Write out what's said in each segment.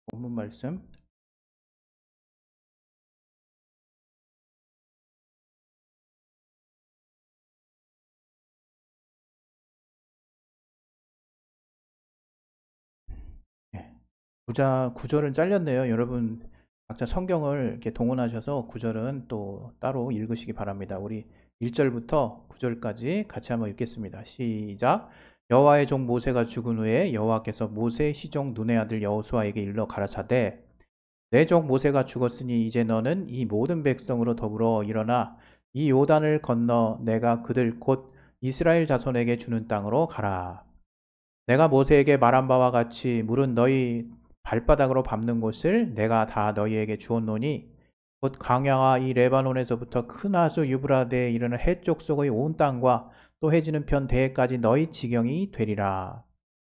본문 말씀. 예. 구절은 잘렸네요. 여러분 각자 성경을 이렇게 동원하셔서 구절은 또 따로 읽으시기 바랍니다. 우리 1절부터 9절까지 같이 한번 읽겠습니다. 시작. 여호와의 종 모세가 죽은 후에 여호와께서 모세 시종 눈의 아들 여호수아에게 일러 가라사대 내 종 모세가 죽었으니 이제 너는 이 모든 백성으로 더불어 일어나 이 요단을 건너 내가 그들 곧 이스라엘 자손에게 주는 땅으로 가라. 내가 모세에게 말한 바와 같이 물은 너희 발바닥으로 밟는 곳을 내가 다 너희에게 주었노니 곧 광야와 이 레바논에서부터 큰 하수 유브라데에 이르는 해쪽 속의 온 땅과 또 해지는 편 대해까지 너희 지경이 되리라.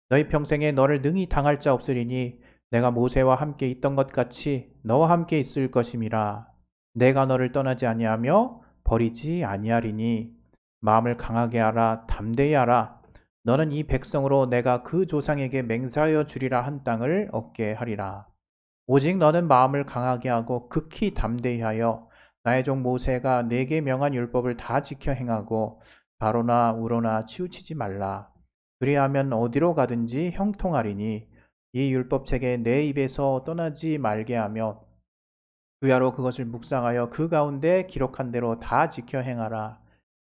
너희 평생에 너를 능히 당할 자 없으리니 내가 모세와 함께 있던 것 같이 너와 함께 있을 것임이라. 내가 너를 떠나지 아니하며 버리지 아니하리니 마음을 강하게 하라 담대히 하라. 너는 이 백성으로 내가 그 조상에게 맹세하여 주리라 한 땅을 얻게 하리라. 오직 너는 마음을 강하게 하고 극히 담대히 하여 나의 종 모세가 내게 명한 율법을 다 지켜 행하고 가로나 우로나 치우치지 말라. 그리하면 어디로 가든지 형통하리니 이 율법책에 내 입에서 떠나지 말게 하며 주야로 그것을 묵상하여 그 가운데 기록한 대로 다 지켜 행하라.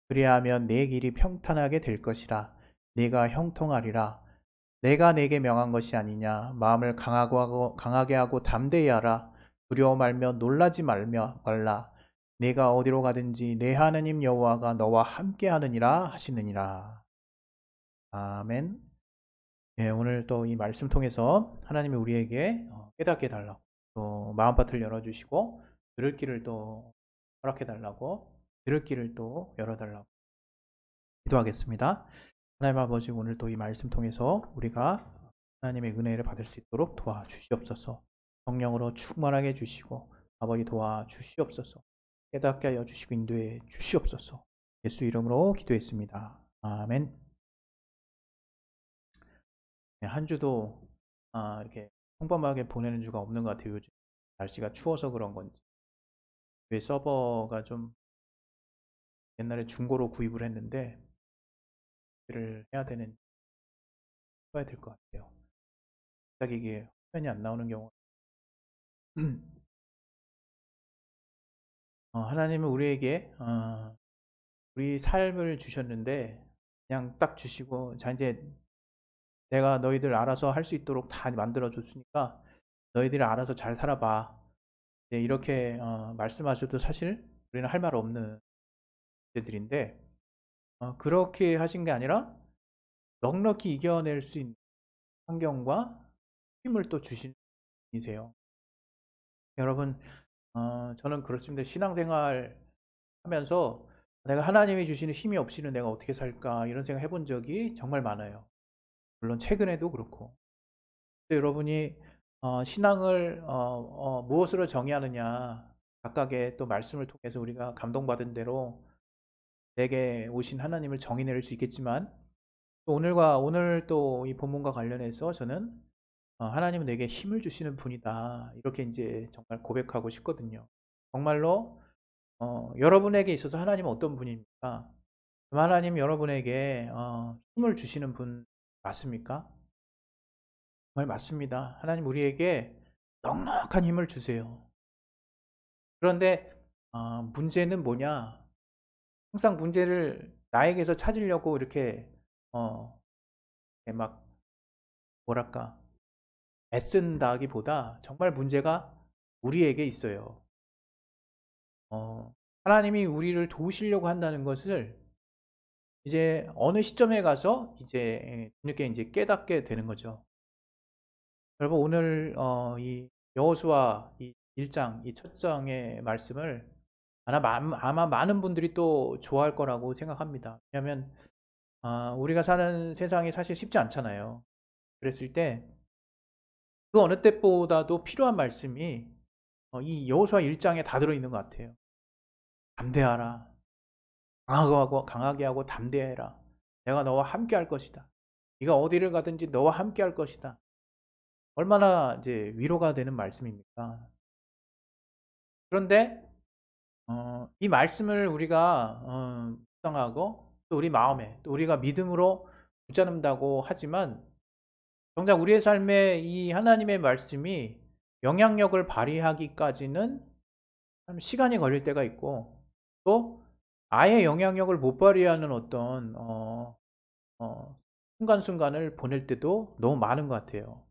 그리하면 내 길이 평탄하게 될 것이라. 네가 형통하리라. 내가 내게 명한 것이 아니냐. 마음을 강하게 하고 담대히 하라. 두려워 말며 놀라지 말라. 내가 어디로 가든지 내 하느님 여호와가 너와 함께 하느니라 하시느니라. 아멘. 예, 오늘 또 이 말씀 통해서 하나님이 우리에게 깨닫게 해달라고 또 마음밭을 열어주시고 들을 길을 또 허락해 달라고 들을 길을 또 열어달라고 기도하겠습니다. 하나님 아버지 오늘 또 이 말씀 통해서 우리가 하나님의 은혜를 받을 수 있도록 도와주시옵소서. 성령으로 충만하게 해주시고 아버지 도와주시옵소서. 깨닫게 하여 주시고 인도해 주시옵소서. 예수 이름으로 기도했습니다. 아멘. 네, 한 주도 이렇게 평범하게 보내는 주가 없는 것 같아요. 요즘 날씨가 추워서 그런 건지. 왜 서버가 좀 옛날에 중고로 구입을 했는데 를 해야 되는 해야 될 것 같아요. 갑자기 이게 화면이 안 나오는 경우. 하나님은 우리에게 우리 삶을 주셨는데 그냥 딱 주시고 자 이제 내가 너희들 알아서 할 수 있도록 다 만들어 줬으니까 너희들이 알아서 잘 살아봐. 네, 이렇게 말씀하셔도 사실 우리는 할 말 없는 문제들인데 그렇게 하신 게 아니라 넉넉히 이겨낼 수 있는 환경과 힘을 또 주신 분이세요. 여러분, 저는 그렇습니다. 신앙생활 하면서 내가 하나님이 주시는 힘이 없이는 내가 어떻게 살까 이런 생각 해본 적이 정말 많아요. 물론 최근에도 그렇고. 근데 여러분이 신앙을 무엇으로 정의하느냐 각각의 또 말씀을 통해서 우리가 감동받은 대로 내게 오신 하나님을 정의낼 수 있겠지만 또 오늘 또 이 본문과 관련해서 저는 하나님은 내게 힘을 주시는 분이다. 이렇게 이제 정말 고백하고 싶거든요. 정말로 여러분에게 있어서 하나님은 어떤 분입니까? 하나님 여러분에게 힘을 주시는 분 맞습니까? 정말 맞습니다. 하나님 우리에게 넉넉한 힘을 주세요. 그런데 문제는 뭐냐? 항상 문제를 나에게서 찾으려고 이렇게 막 뭐랄까 애쓴다기보다 정말 문제가 우리에게 있어요. 하나님이 우리를 도우시려고 한다는 것을 이제 어느 시점에 가서 이제 뒤늦게 이제 깨닫게 되는 거죠. 여러분 오늘 이 여호수아 이 1장 이 첫 장의 말씀을 아마 많은 분들이 또 좋아할 거라고 생각합니다. 왜냐하면 우리가 사는 세상이 사실 쉽지 않잖아요. 그랬을 때 그 어느 때보다도 필요한 말씀이 이 여호수아 1장에 다 들어있는 것 같아요. 담대하라. 강하게 하고 담대해라. 내가 너와 함께 할 것이다. 네가 어디를 가든지 너와 함께 할 것이다. 얼마나 이제 위로가 되는 말씀입니까? 그런데 이 말씀을 우리가 묵상하고 또 우리 마음에 또 우리가 믿음으로 붙잡는다고 하지만 정작 우리의 삶에 이 하나님의 말씀이 영향력을 발휘하기까지는 참 시간이 걸릴 때가 있고 또 아예 영향력을 못 발휘하는 어떤 순간순간을 보낼 때도 너무 많은 것 같아요.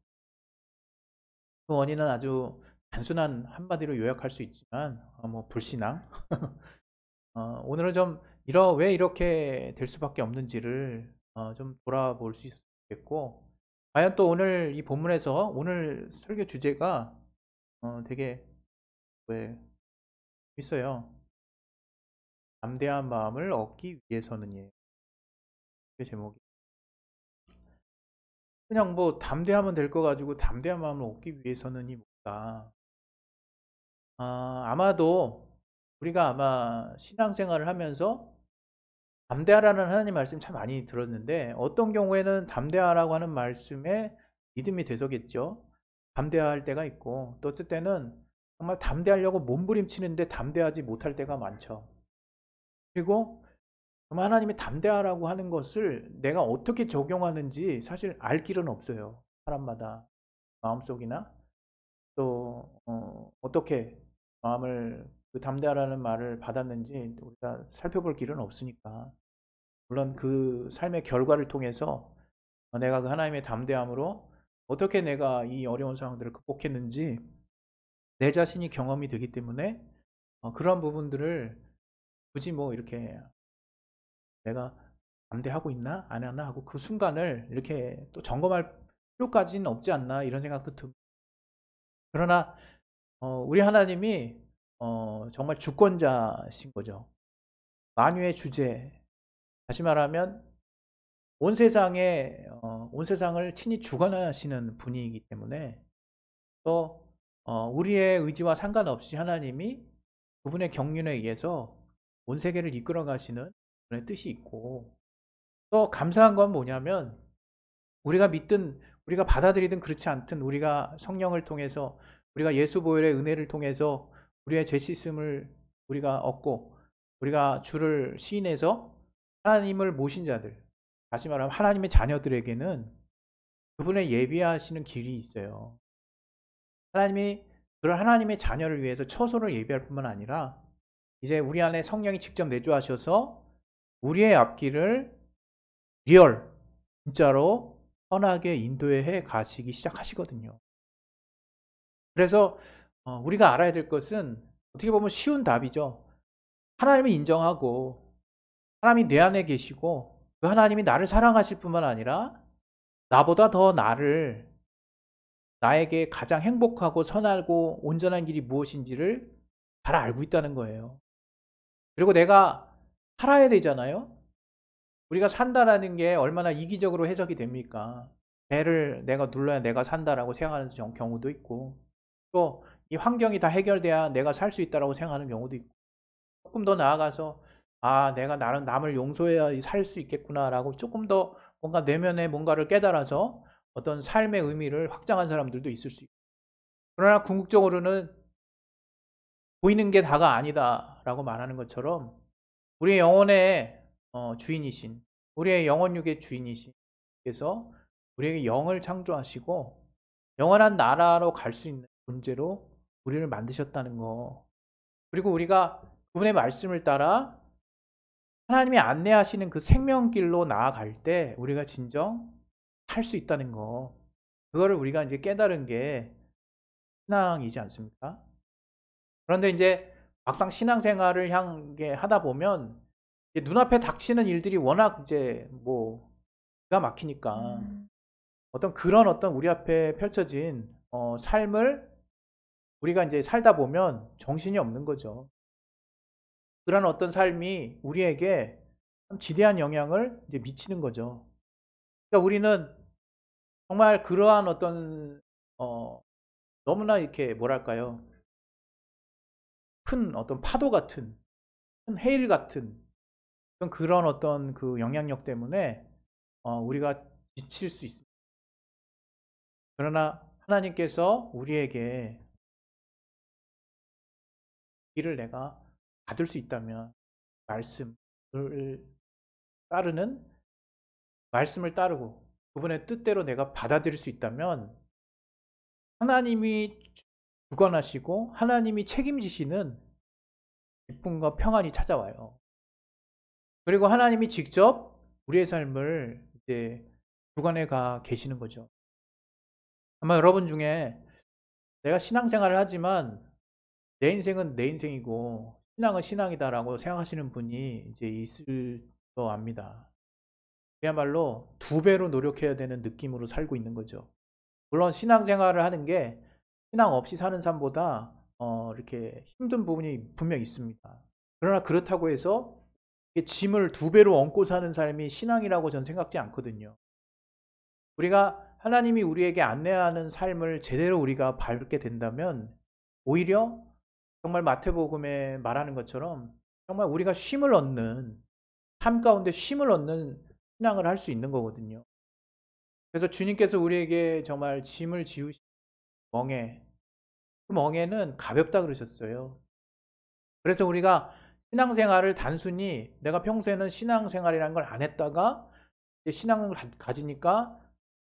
그 원인은 아주 단순한 한마디로 요약할 수 있지만 뭐 불신앙. 오늘은 좀 왜 이렇게 될 수밖에 없는지를 좀 돌아볼 수 있겠고 과연 또 오늘 이 본문에서 오늘 설교 주제가 되게 왜 있어요. 담대한 마음을 얻기 위해서는이에요. 그 제목이 그냥 뭐 담대하면 될 거 가지고 담대한 마음을 얻기 위해서는이 뭔가 아마도 우리가 아마 신앙생활을 하면서 담대하라는 하나님 말씀 참 많이 들었는데 어떤 경우에는 담대하라고 하는 말씀에 믿음이 되서겠죠. 담대할 때가 있고 또 어떨 때는 정말 담대하려고 몸부림치는데 담대하지 못할 때가 많죠. 그리고 정말 하나님이 담대하라고 하는 것을 내가 어떻게 적용하는지 사실 알 길은 없어요. 사람마다 마음속이나 또 어떻게 마음을 그 담대하라는 말을 받았는지 우리가 살펴볼 길은 없으니까 물론 그 삶의 결과를 통해서 내가 그 하나님의 담대함으로 어떻게 내가 이 어려운 상황들을 극복했는지 내 자신이 경험이 되기 때문에 그런 부분들을 굳이 뭐 이렇게 내가 담대하고 있나 안 하나 하고 그 순간을 이렇게 또 점검할 필요까지는 없지 않나 이런 생각도 듭니다. 그러나 우리 하나님이 정말 주권자신 거죠. 만유의 주제, 다시 말하면 온 세상을 친히 주관하시는 분이기 때문에 또 우리의 의지와 상관없이 하나님이 그분의 경륜에 의해서 온 세계를 이끌어 가시는 그런 뜻이 있고 또 감사한 건 뭐냐면 우리가 받아들이든 그렇지 않든 우리가 성령을 통해서 우리가 예수 보혈의 은혜를 통해서 우리의 죄 씻음을 우리가 얻고 우리가 주를 시인해서 하나님을 모신 자들, 다시 말하면 하나님의 자녀들에게는 그분의 예비하시는 길이 있어요. 하나님이 그런 하나님의 자녀를 위해서 처소를 예비할 뿐만 아니라 이제 우리 안에 성령이 직접 내주하셔서 우리의 앞길을 리얼 진짜로 선하게 인도해 가시기 시작하시거든요. 그래서 우리가 알아야 될 것은 어떻게 보면 쉬운 답이죠. 하나님을 인정하고 하나님이 내 안에 계시고 그 하나님이 나를 사랑하실 뿐만 아니라 나보다 더 나에게 가장 행복하고 선하고 온전한 길이 무엇인지를 잘 알고 있다는 거예요. 그리고 내가 살아야 되잖아요. 우리가 산다라는 게 얼마나 이기적으로 해석이 됩니까? 배를 내가 눌러야 내가 산다라고 생각하는 경우도 있고 또 이 환경이 다 해결돼야 내가 살 수 있다라고 생각하는 경우도 있고 조금 더 나아가서 내가 나는 남을 용서해야 살 수 있겠구나라고 조금 더 뭔가 내면에 뭔가를 깨달아서 어떤 삶의 의미를 확장한 사람들도 있을 수 있고 그러나 궁극적으로는 보이는 게 다가 아니다라고 말하는 것처럼 우리의 영혼의 주인이신 우리의 영혼육의 주인이신 께서 우리에게 영을 창조하시고 영원한 나라로 갈 수 있는 존재로 우리를 만드셨다는 거. 그리고 우리가 그분의 말씀을 따라 하나님이 안내하시는 그 생명길로 나아갈 때 우리가 진정 살 수 있다는 거. 그거를 우리가 이제 깨달은 게 신앙이지 않습니까? 그런데 이제 막상 신앙생활을 향해 하다 보면 눈앞에 닥치는 일들이 워낙 이제 뭐 기가 막히니까 어떤 우리 앞에 펼쳐진 삶을 우리가 이제 살다 보면 정신이 없는 거죠. 그런 어떤 삶이 우리에게 참 지대한 영향을 이제 미치는 거죠. 그러니까 우리는 정말 그러한 어떤 너무나 이렇게 뭐랄까요? 큰 어떤 파도 같은, 큰 헤일 같은 그런 어떤 그 영향력 때문에 우리가 지칠 수 있습니다. 그러나 하나님께서 우리에게 길을 내가 받을 수 있다면 말씀을 따르는 말씀을 따르고 그분의 뜻대로 내가 받아들일 수 있다면 하나님이 주관하시고 하나님이 책임지시는 기쁨과 평안이 찾아와요. 그리고 하나님이 직접 우리의 삶을 이제 주관해 가 계시는 거죠. 아마 여러분 중에 내가 신앙생활을 하지만 내 인생은 내 인생이고 신앙은 신앙이다라고 생각하시는 분이 이제 있을 거 압니다. 그야말로 2배로 노력해야 되는 느낌으로 살고 있는 거죠. 물론 신앙생활을 하는 게 신앙 없이 사는 삶보다 이렇게 힘든 부분이 분명 있습니다. 그러나 그렇다고 해서 짐을 2배로 얹고 사는 삶이 신앙이라고 전 생각지 않거든요. 우리가 하나님이 우리에게 안내하는 삶을 제대로 우리가 밟게 된다면 오히려 정말 마태복음에 말하는 것처럼 정말 우리가 쉼을 얻는, 삶 가운데 쉼을 얻는 신앙을 할 수 있는 거거든요. 그래서 주님께서 우리에게 정말 짐을 지우신 멍에, 그 멍에는 가볍다 그러셨어요. 그래서 우리가 신앙생활을 단순히 내가 평소에는 신앙생활이라는 걸 안 했다가 이제 신앙을 가지니까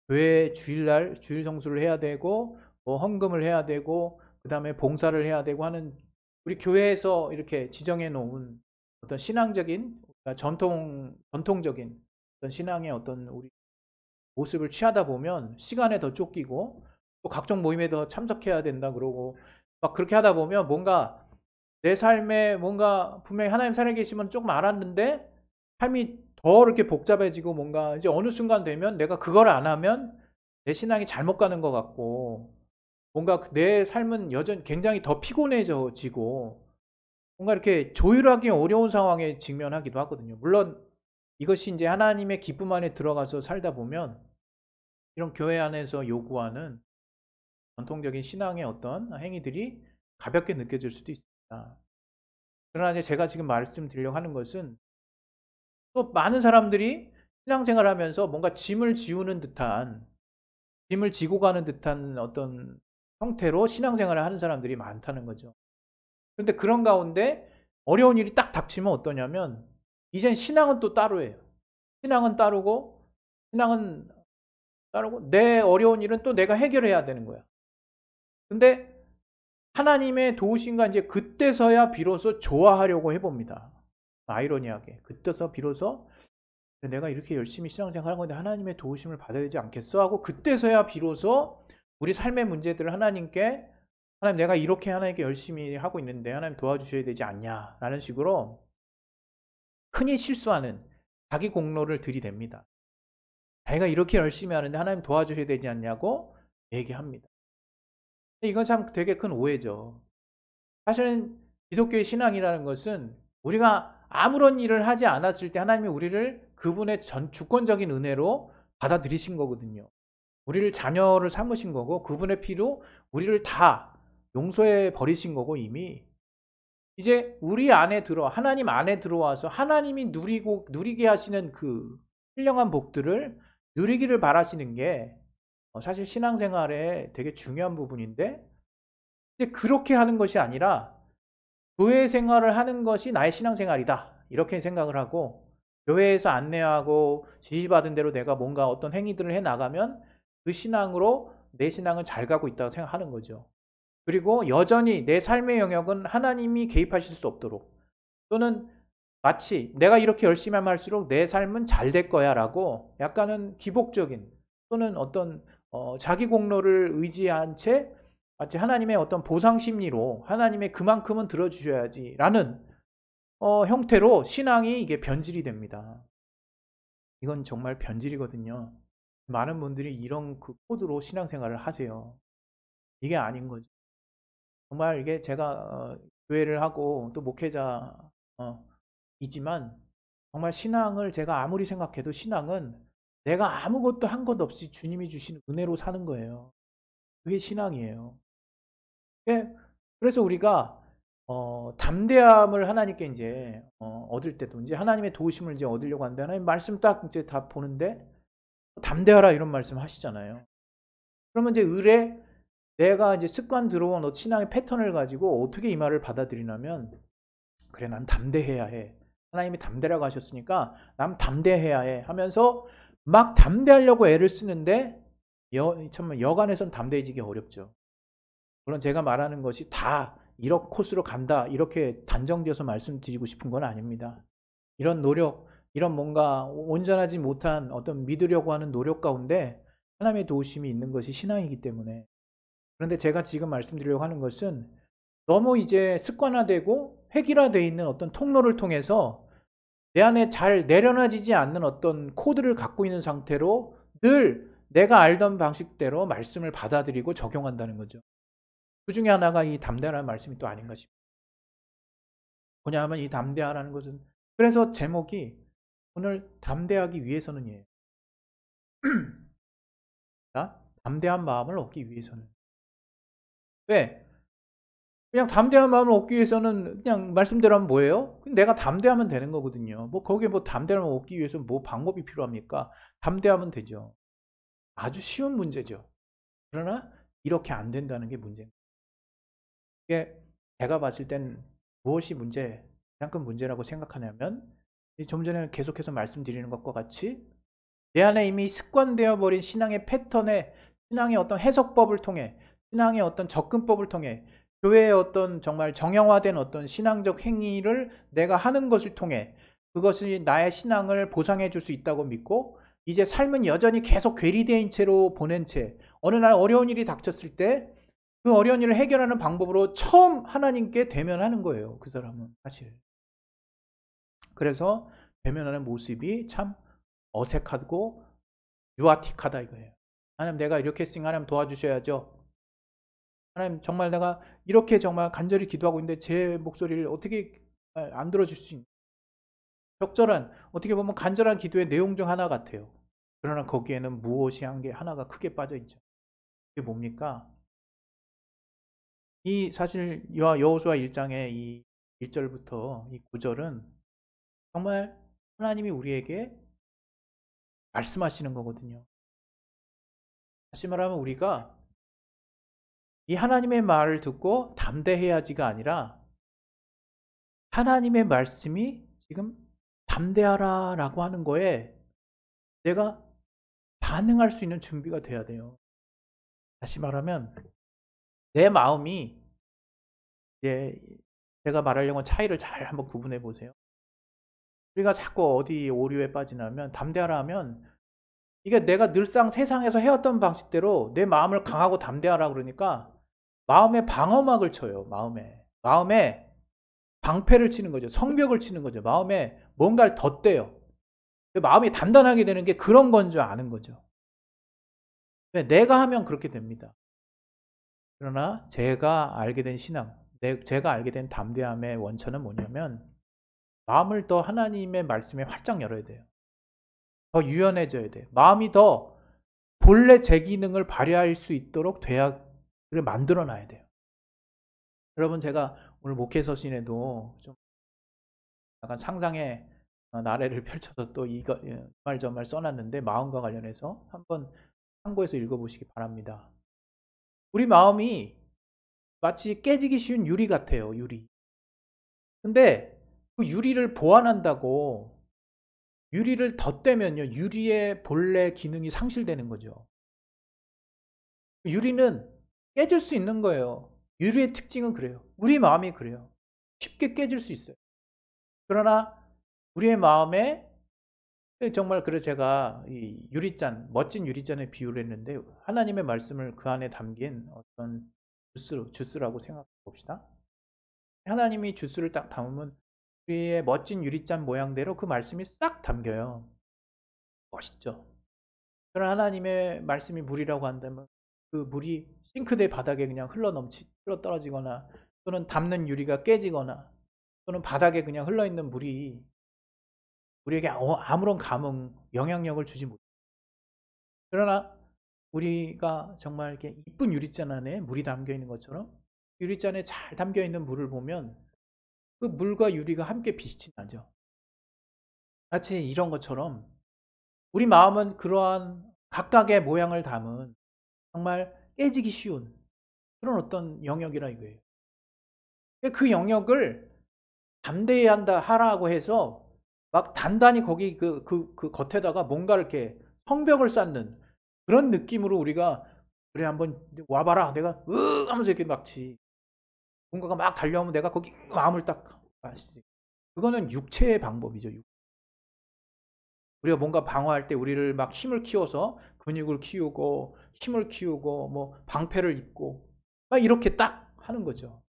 교회 주일날 주일 성수를 해야 되고 뭐 헌금을 해야 되고 그다음에 봉사를 해야 되고 하는 우리 교회에서 이렇게 지정해 놓은 어떤 신앙적인 전통적인 어떤 신앙의 어떤 우리 모습을 취하다 보면 시간에 더 쫓기고 또 각종 모임에 더 참석해야 된다 그러고 막 그렇게 하다 보면 뭔가 내 삶에 뭔가 분명히 하나님 살아계시면 조금 알았는데 삶이 더 이렇게 복잡해지고 뭔가 이제 어느 순간 되면 내가 그걸 안 하면 내 신앙이 잘못 가는 것 같고 뭔가 내 삶은 여전히 굉장히 더 피곤해지고 뭔가 이렇게 조율하기 어려운 상황에 직면하기도 하거든요. 물론 이것이 이제 하나님의 기쁨 안에 들어가서 살다 보면 이런 교회 안에서 요구하는 전통적인 신앙의 어떤 행위들이 가볍게 느껴질 수도 있습니다. 그러나 이제 제가 지금 말씀드리려고 하는 것은 또 많은 사람들이 신앙생활을 하면서 뭔가 짐을 지우는 듯한, 짐을 지고 가는 듯한 어떤 형태로 신앙생활을 하는 사람들이 많다는 거죠. 그런데 그런 가운데 어려운 일이 딱 닥치면 어떠냐면 이젠 신앙은 또 따로예요. 신앙은 따르고 신앙은 따르고 내 어려운 일은 또 내가 해결해야 되는 거야. 근데 하나님의 도우심과 이제 그때서야 비로소 좋아하려고 해봅니다. 아이러니하게 그때서 비로소 내가 이렇게 열심히 신앙생활한 건데 하나님의 도우심을 받아야 되지 않겠어? 하고 그때서야 비로소 우리 삶의 문제들을 하나님께 하나님 내가 이렇게 하나님께 열심히 하고 있는데 하나님 도와주셔야 되지 않냐 라는 식으로 흔히 실수하는 자기 공로를 들이댑니다. 자기가 이렇게 열심히 하는데 하나님 도와주셔야 되지 않냐고 얘기합니다. 이건 참 되게 큰 오해죠. 사실은 기독교의 신앙이라는 것은 우리가 아무런 일을 하지 않았을 때 하나님이 우리를 그분의 주권적인 은혜로 받아들이신 거거든요. 우리를 자녀를 삼으신 거고 그분의 피로 우리를 다 용서해 버리신 거고 이미 이제 우리 안에 하나님 안에 들어와서 하나님이 누리게 하시는 그 신령한 복들을 누리기를 바라시는 게 사실 신앙생활의 되게 중요한 부분인데 이제 그렇게 하는 것이 아니라 교회 생활을 하는 것이 나의 신앙생활이다 이렇게 생각을 하고 교회에서 안내하고 지시받은 대로 내가 뭔가 어떤 행위들을 해나가면 그 신앙으로 내 신앙은 잘 가고 있다고 생각하는 거죠. 그리고 여전히 내 삶의 영역은 하나님이 개입하실 수 없도록 또는 마치 내가 이렇게 열심히 하면 할수록 내 삶은 잘 될 거야 라고 약간은 기복적인 또는 어떤 자기 공로를 의지한 채 마치 하나님의 어떤 보상 심리로 하나님의 그만큼은 들어주셔야지 라는 형태로 신앙이 이게 변질이 됩니다. 이건 정말 변질이거든요. 많은 분들이 이런 그 코드로 신앙생활을 하세요. 이게 아닌 거죠. 정말 이게 제가 교회를 하고 또 목회자이지만 정말 신앙을 제가 아무리 생각해도 신앙은 내가 아무것도 한 것 없이 주님이 주신 은혜로 사는 거예요. 그게 신앙이에요. 예, 그래서 우리가 담대함을 하나님께 이제 얻을 때도 이제 하나님의 도우심을 이제 얻으려고 하는데 하나님 말씀 딱 이제 다 보는데 담대하라 이런 말씀 하시잖아요. 그러면 이제 의뢰 내가 이제 습관 들어온 신앙의 패턴을 가지고 어떻게 이 말을 받아들이냐면, 그래, 난 담대해야 해. 하나님이 담대라고 하셨으니까 난 담대해야 해 하면서 막 담대하려고 애를 쓰는데, 정말 여간에선 담대해지기 어렵죠. 물론 제가 말하는 것이 다 이런 코스로 간다, 이렇게 단정지어서 말씀드리고 싶은 건 아닙니다. 이런 노력, 이런 뭔가 온전하지 못한 어떤 믿으려고 하는 노력 가운데 하나님의 도우심이 있는 것이 신앙이기 때문에. 그런데 제가 지금 말씀드리려고 하는 것은, 너무 이제 습관화되고 획일화되어 있는 어떤 통로를 통해서 내 안에 잘 내려놔지지 않는 어떤 코드를 갖고 있는 상태로 늘 내가 알던 방식대로 말씀을 받아들이고 적용한다는 거죠. 그 중에 하나가 이 담대하라는 말씀이 또 아닌가 싶어요. 뭐냐 하면 이 담대하라는 것은, 그래서 제목이 오늘 담대하기 위해서는이에요. 담대한 마음을 얻기 위해서는. 왜? 그냥 담대한 마음을 얻기 위해서는 그냥 말씀대로 하면 뭐예요? 내가 담대하면 되는 거거든요. 뭐 거기에 뭐 담대함을 얻기 위해서 뭐 방법이 필요합니까? 담대하면 되죠. 아주 쉬운 문제죠. 그러나 이렇게 안 된다는 게 문제입니다. 이게 제가 봤을 땐 무엇이 가장 큰 문제라고 생각하냐면, 좀 전에 계속해서 말씀드리는 것과 같이 내 안에 이미 습관되어 버린 신앙의 패턴에, 신앙의 어떤 해석법을 통해, 신앙의 어떤 접근법을 통해, 교회의 어떤 정말 정형화된 어떤 신앙적 행위를 내가 하는 것을 통해 그것이 나의 신앙을 보상해 줄 수 있다고 믿고, 이제 삶은 여전히 계속 괴리된 채로 보낸 채 어느 날 어려운 일이 닥쳤을 때 그 어려운 일을 해결하는 방법으로 처음 하나님께 대면하는 거예요. 그 사람은 사실. 그래서 대면하는 모습이 참 어색하고 유아틱하다 이거예요. 하나님, 내가 이렇게 했으니까 하나님 도와주셔야죠. 하나님, 정말 내가 이렇게 정말 간절히 기도하고 있는데 제 목소리를 어떻게 안 들어줄 수 있는, 적절한, 어떻게 보면 간절한 기도의 내용 중 하나 같아요. 그러나 거기에는 무엇이 한 게 하나가 크게 빠져 있죠. 이게 뭡니까? 이 사실 여호수아 1장의 이 1절부터 이 9절은 정말 하나님이 우리에게 말씀하시는 거거든요. 다시 말하면 우리가 이 하나님의 말을 듣고 담대해야지가 아니라, 하나님의 말씀이 지금 담대하라 라고 하는 거에 내가 반응할 수 있는 준비가 돼야 돼요. 다시 말하면 내 마음이, 이제 제가 말하려고 차이를 잘 한번 구분해 보세요. 우리가 자꾸 어디 오류에 빠지냐면, 담대하라 하면 이게 내가 늘상 세상에서 해왔던 방식대로 내 마음을 강하고 담대하라 그러니까 마음에 방어막을 쳐요. 마음에 방패를 치는 거죠. 성벽을 치는 거죠. 마음에 뭔가를 덧대요. 마음이 단단하게 되는 게 그런 건 줄 아는 거죠. 내가 하면 그렇게 됩니다. 그러나 제가 알게 된 신앙, 제가 알게 된 담대함의 원천은 뭐냐면, 마음을 더 하나님의 말씀에 활짝 열어야 돼요. 더 유연해져야 돼요. 마음이 더 본래 제 기능을 발휘할 수 있도록 대학을 만들어 놔야 돼요. 여러분, 제가 오늘 목회 서신에도 좀 약간 상상의 나래를 펼쳐서 또 이거 말 저 말 써놨는데, 마음과 관련해서 한번 참고해서 읽어보시기 바랍니다. 우리 마음이 마치 깨지기 쉬운 유리 같아요. 유리. 근데 그 유리를 보완한다고 유리를 덧대면요, 유리의 본래 기능이 상실되는 거죠. 유리는 깨질 수 있는 거예요. 유리의 특징은 그래요. 우리 마음이 그래요. 쉽게 깨질 수 있어요. 그러나 우리의 마음에, 정말, 그래서 제가 이 유리잔, 멋진 유리잔에 비유를 했는데, 하나님의 말씀을 그 안에 담긴 어떤 주스라고 생각해 봅시다. 하나님이 주스를 딱 담으면 우리의 멋진 유리잔 모양대로 그 말씀이 싹 담겨요. 멋있죠. 그런 하나님의 말씀이 물이라고 한다면 그 물이 싱크대 바닥에 그냥 흘러 떨어지거나, 또는 담는 유리가 깨지거나, 또는 바닥에 그냥 흘러 있는 물이 우리에게 아무런 영향력을 주지 못해요. 그러나 우리가 정말 이렇게 이쁜 유리잔 안에 물이 담겨 있는 것처럼, 유리잔에 잘 담겨 있는 물을 보면 그 물과 유리가 함께 빛이 나죠. 마치 이런 것처럼 우리 마음은 그러한 각각의 모양을 담은 정말 깨지기 쉬운, 그런 어떤 영역이라 이거예요. 그 영역을 담대히 하라고 해서 막 단단히 거기 그 겉에다가 뭔가 이렇게 성벽을 쌓는 그런 느낌으로 우리가 그래 한번 와봐라 내가 하면서 이렇게 막지 뭔가가 막 달려오면 내가 거기 마음을 딱 아시지. 그거는 육체의 방법이죠. 우리가 뭔가 방어할 때 우리를 막 힘을 키워서 근육을 키우고 힘을 키우고 뭐 방패를 입고 막 이렇게 딱 하는 거죠.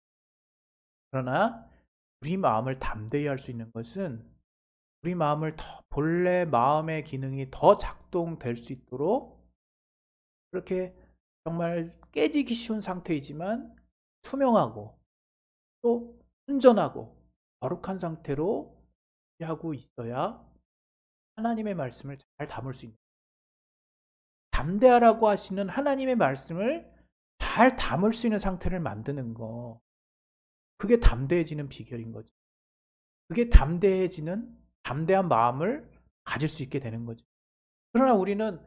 그러나 우리 마음을 담대히 할 수 있는 것은 우리 마음을 더 본래 마음의 기능이 더 작동될 수 있도록 그렇게 정말 깨지기 쉬운 상태이지만 투명하고 또 순전하고 거룩한 상태로 하고 있어야 하나님의 말씀을 잘 담을 수 있는 담대하라고 하시는 하나님의 말씀을 잘 담을 수 있는 상태를 만드는 거 그게 담대해지는 비결인 거죠. 그게 담대한 마음을 가질 수 있게 되는 거죠. 그러나 우리는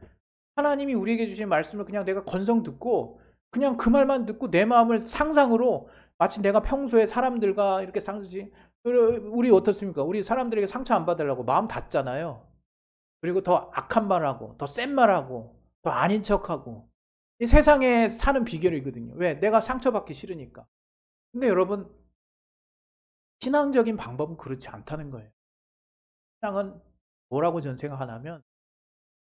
하나님이 우리에게 주신 말씀을 그냥 내가 건성 듣고 그냥 그 말만 듣고 내 마음을 상상으로 마치 내가 평소에 사람들과 이렇게 상주지 우리 어떻습니까? 우리 사람들에게 상처 안 받으려고 마음 닫잖아요. 그리고 더 악한 말하고 더 센 말하고 더 아닌 척하고 이 세상에 사는 비결이거든요. 왜? 내가 상처받기 싫으니까. 근데 여러분 신앙적인 방법은 그렇지 않다는 거예요. 신앙은 뭐라고 저는 생각하냐면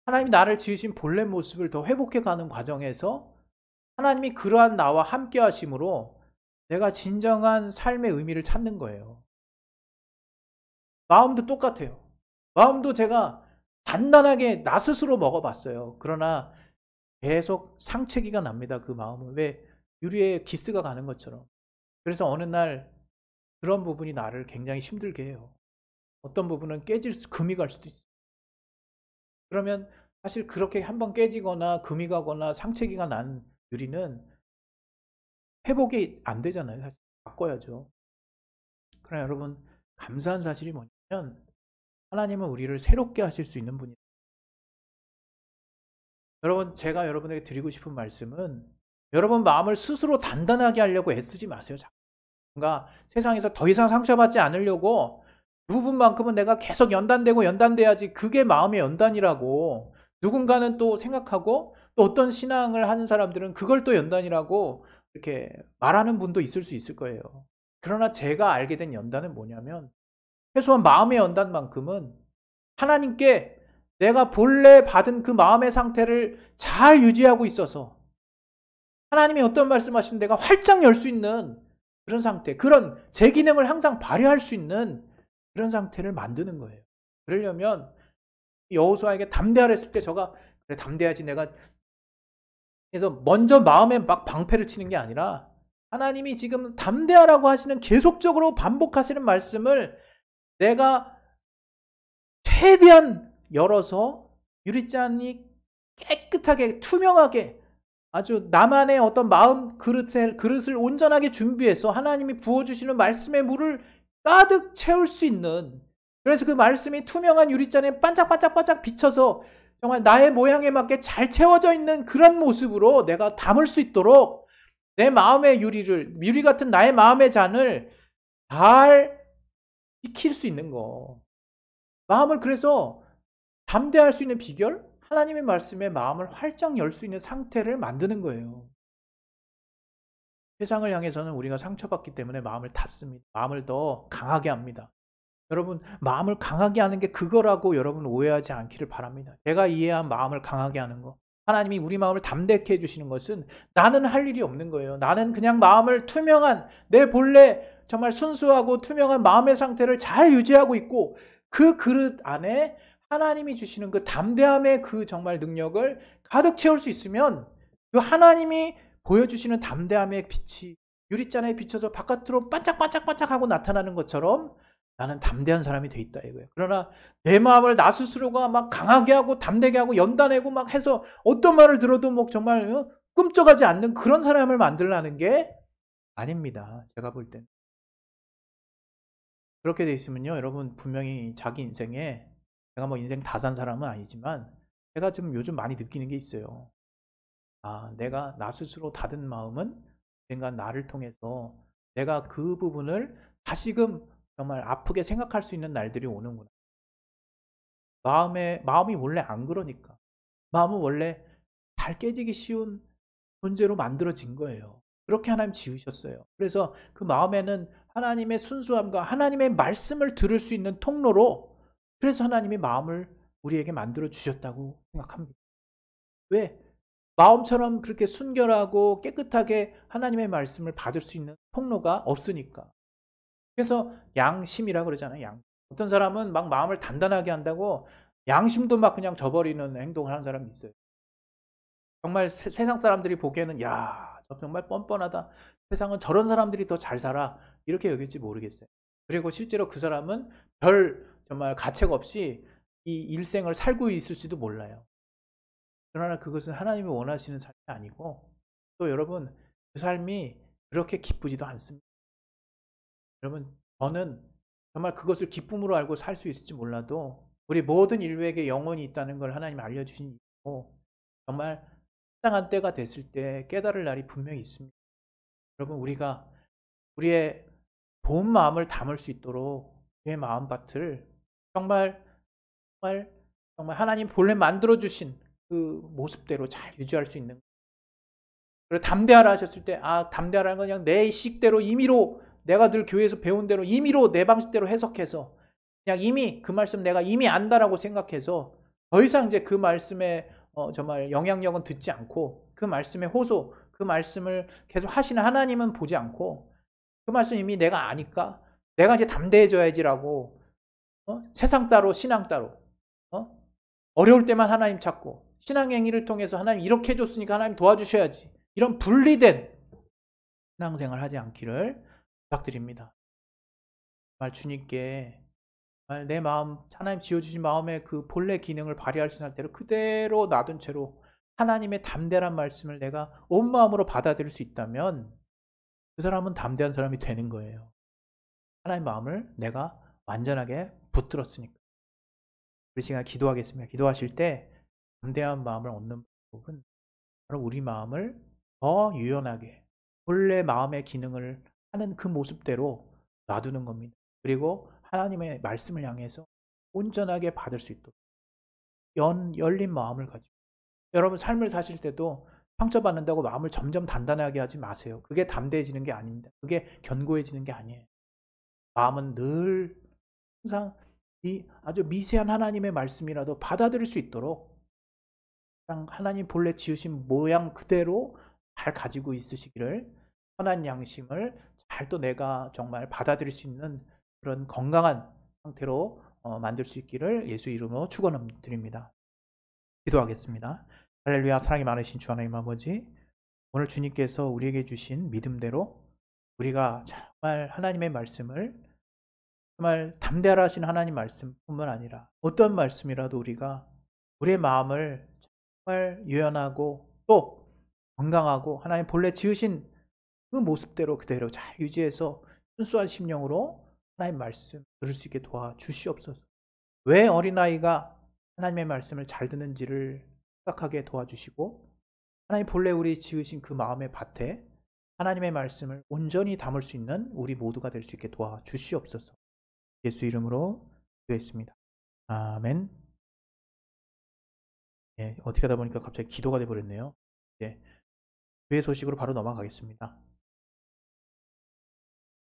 하나님이 나를 지으신 본래 모습을 더 회복해 가는 과정에서 하나님이 그러한 나와 함께 하심으로 내가 진정한 삶의 의미를 찾는 거예요. 마음도 똑같아요. 마음도 제가 단단하게 나 스스로 먹어봤어요. 그러나 계속 상체기가 납니다. 그 마음은. 왜? 유리에 기스가 가는 것처럼. 그래서 어느 날 그런 부분이 나를 굉장히 힘들게 해요. 어떤 부분은 금이 갈 수도 있어요. 그러면 사실 그렇게 한번 깨지거나 금이 가거나 상체기가 난 유리는 회복이 안 되잖아요. 사실 바꿔야죠. 그러나 여러분 감사한 사실이 뭐냐면 하나님은 우리를 새롭게 하실 수 있는 분이에요. 여러분 제가 여러분에게 드리고 싶은 말씀은 여러분 마음을 스스로 단단하게 하려고 애쓰지 마세요. 뭔가 세상에서 더 이상 상처받지 않으려고 그 부분만큼은 내가 계속 연단돼야지 그게 마음의 연단이라고 누군가는 또 생각하고 또 어떤 신앙을 하는 사람들은 그걸 또 연단이라고 이렇게 말하는 분도 있을 수 있을 거예요. 그러나 제가 알게 된 연단은 뭐냐면 최소한 마음의 연단만큼은 하나님께 내가 본래 받은 그 마음의 상태를 잘 유지하고 있어서 하나님이 어떤 말씀하시면 내가 활짝 열 수 있는 그런 상태, 그런 제 기능을 항상 발휘할 수 있는 그런 상태를 만드는 거예요. 그러려면 여호수아에게 담대하라 했을 때 저가 그래 담대하지 내가 그래서 먼저 마음에 막 방패를 치는 게 아니라 하나님이 지금 담대하라고 하시는 계속적으로 반복하시는 말씀을 내가 최대한 열어서 유리잔이 깨끗하게 투명하게 아주 나만의 어떤 마음 그릇을 온전하게 준비해서 하나님이 부어주시는 말씀의 물을 가득 채울 수 있는 그래서 그 말씀이 투명한 유리잔에 반짝반짝반짝 비쳐서 정말 나의 모양에 맞게 잘 채워져 있는 그런 모습으로 내가 담을 수 있도록 내 마음의 유리 같은 나의 마음의 잔을 잘 지킬 수 있는 거. 마음을 그래서 담대할 수 있는 비결? 하나님의 말씀에 마음을 활짝 열 수 있는 상태를 만드는 거예요. 세상을 향해서는 우리가 상처받기 때문에 마음을 닫습니다. 마음을 더 강하게 합니다. 여러분 마음을 강하게 하는 게 그거라고 여러분 오해하지 않기를 바랍니다. 제가 이해한 마음을 강하게 하는 거 하나님이 우리 마음을 담대케 해주시는 것은 나는 할 일이 없는 거예요. 나는 그냥 마음을 투명한 내 본래 정말 순수하고 투명한 마음의 상태를 잘 유지하고 있고 그 그릇 안에 하나님이 주시는 그 담대함의 그 정말 능력을 가득 채울 수 있으면 그 하나님이 보여주시는 담대함의 빛이 유리잔에 비춰서 바깥으로 반짝반짝반짝하고 나타나는 것처럼 나는 담대한 사람이 돼 있다 이거예요. 그러나 내 마음을 나 스스로가 막 강하게 하고 담대게 하고 연단내고 막 해서 어떤 말을 들어도 뭐 정말 꿈쩍하지 않는 그런 사람을 만들라는 게 아닙니다. 제가 볼 땐. 그렇게 돼 있으면요. 여러분 분명히 자기 인생에 제가 뭐 인생 다 산 사람은 아니지만 제가 지금 요즘 많이 느끼는 게 있어요. 아, 내가 나 스스로 닫은 마음은 언젠가 나를 통해서 내가 그 부분을 다시금 정말 아프게 생각할 수 있는 날들이 오는구나. 마음이 원래 안 그러니까. 마음은 원래 잘 깨지기 쉬운 존재로 만들어진 거예요. 그렇게 하나님 지으셨어요. 그래서 그 마음에는 하나님의 순수함과 하나님의 말씀을 들을 수 있는 통로로, 그래서 하나님이 마음을 우리에게 만들어 주셨다고 생각합니다. 왜? 마음처럼 그렇게 순결하고 깨끗하게 하나님의 말씀을 받을 수 있는 통로가 없으니까. 그래서 양심이라고 그러잖아요. 어떤 사람은 막 마음을 단단하게 한다고 양심도 막 그냥 저버리는 행동을 하는 사람이 있어요. 정말 세상 사람들이 보기에는 야, 저 정말 뻔뻔하다. 세상은 저런 사람들이 더 잘 살아. 이렇게 여길지 모르겠어요. 그리고 실제로 그 사람은 별 정말 가책 없이 이 일생을 살고 있을지도 몰라요. 그러나 그것은 하나님이 원하시는 삶이 아니고, 또 여러분 그 삶이 그렇게 기쁘지도 않습니다. 여러분, 저는 정말 그것을 기쁨으로 알고 살 수 있을지 몰라도 우리 모든 인류에게 영혼이 있다는 걸 하나님이 알려주신 이유고, 정말适当한 때가 됐을 때 깨달을 날이 분명히 있습니다. 여러분, 우리가 우리의 본 마음을 담을 수 있도록 우리의 마음밭을 정말 정말 정말 하나님 본래 만들어 주신 그 모습대로 잘 유지할 수 있는, 그리고 담대하라 하셨을 때, 담대하라는 건 그냥 내 식대로 임의로, 내가 늘 교회에서 배운 대로 임의로 내 방식대로 해석해서 그냥 이미 그 말씀 내가 이미 안다라고 생각해서 더 이상 이제 그 말씀에 정말 영향력은 듣지 않고, 그 말씀의 호소, 그 말씀을 계속 하시는 하나님은 보지 않고, 그 말씀 이미 내가 아니까 내가 이제 담대해져야지라고, 세상 따로 신앙 따로, 어려울 때만 하나님 찾고, 신앙행위를 통해서 하나님 이렇게 해줬으니까 하나님 도와주셔야지, 이런 분리된 신앙생활 하지 않기를 부탁드립니다. 정말 주님께 정말 내 마음, 하나님 지어주신 마음의 그 본래 기능을 발휘할 수 있는 대로 그대로 놔둔 채로 하나님의 담대한 말씀을 내가 온 마음으로 받아들일 수 있다면 그 사람은 담대한 사람이 되는 거예요. 하나님 마음을 내가 완전하게 붙들었으니까. 우리 시간 기도하겠습니다. 기도하실 때 담대한 마음을 얻는 방법은 바로 우리 마음을 더 유연하게 본래 마음의 기능을 하는 그 모습대로 놔두는 겁니다. 그리고 하나님의 말씀을 향해서 온전하게 받을 수 있도록 열린 마음을 가지고, 여러분 삶을 사실 때도 상처받는다고 마음을 점점 단단하게 하지 마세요. 그게 담대해지는 게 아닙니다. 그게 견고해지는 게 아니에요. 마음은 늘 항상 이 아주 미세한 하나님의 말씀이라도 받아들일 수 있도록 하나님 본래 지으신 모양 그대로 잘 가지고 있으시기를, 선한 양심을 잘 또 내가 정말 받아들일 수 있는 그런 건강한 상태로 만들 수 있기를 예수 이름으로 축원드립니다. 기도하겠습니다. 할렐루야. 사랑이 많으신 주 하나님 아버지, 오늘 주님께서 우리에게 주신 믿음대로 우리가 정말 하나님의 말씀을, 정말 담대하라 하신 하나님 말씀뿐만 아니라 어떤 말씀이라도 우리가 우리의 마음을 정말 유연하고 또 건강하고 하나님 본래 지으신 그 모습대로 그대로 잘 유지해서 순수한 심령으로 하나님 말씀 들을 수 있게 도와주시옵소서. 왜 어린아이가 하나님의 말씀을 잘 듣는지를 생각하게 도와주시고, 하나님 본래 우리 지으신 그 마음의 밭에 하나님의 말씀을 온전히 담을 수 있는 우리 모두가 될 수 있게 도와주시옵소서. 예수 이름으로 기도했습니다. 아멘. 어떻게 하다 보니까 갑자기 기도가 돼버렸네요. 교회 소식으로 바로 넘어가겠습니다.